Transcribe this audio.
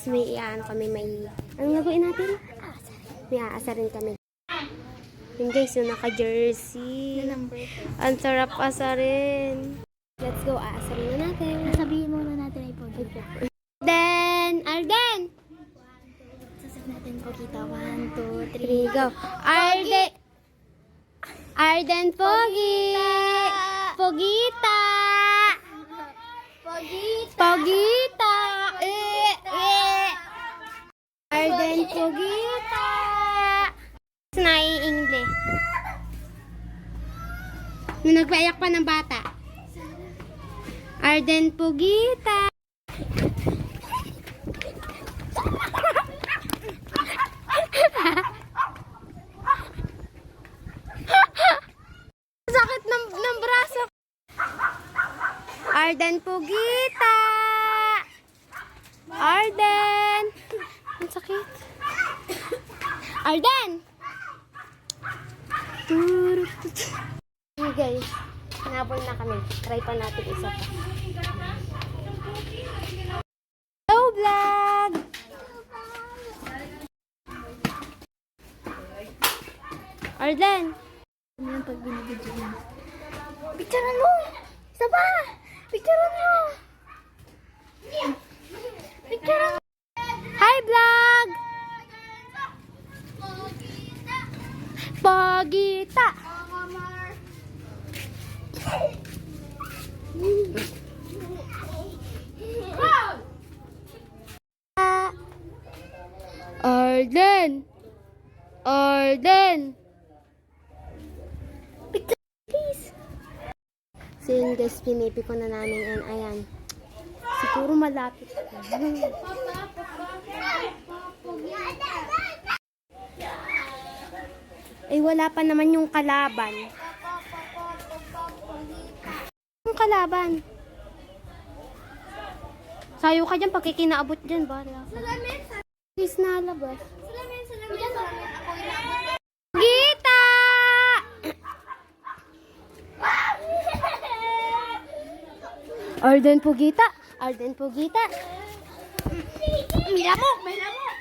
May iaan kami, anong gagawin natin? May aasarin kami. Yun guys, yung naka-jersey. Ang sarap asarin. Let's go, aasarin na natin. Sabihin muna natin ay Pogita. Alden! Sasabihin natin Pogita. 1, 2, 3, 3, go. Arden Pogi! Pogita! Pogita! Arden Pogita! Nai-ingle. Nung nagpaiyak pa ng bata. Arden Pogita! Sakit ng braso. Arden Pogita! Arden! Ang sakit. Arden! Hey guys, nabol na kami. Try pa natin isa pa. Hello vlog! Arden! Ano yung pag binibidyo mo? Picturean mo! Isa pa! Picturean mo! Picturean mo! Hi vlog! Pogita! Arden! Arden! Picture please! So yun guys, pinipi ko na namin and ayan. Siguro malapit. Eh wala pa naman yung kalaban. Yung kalaban. Sayo ka dyan pag kinaabot dyan. Please nalabas. Gita! Arden Pogita! Arden Pogita! May lamok! May lamok!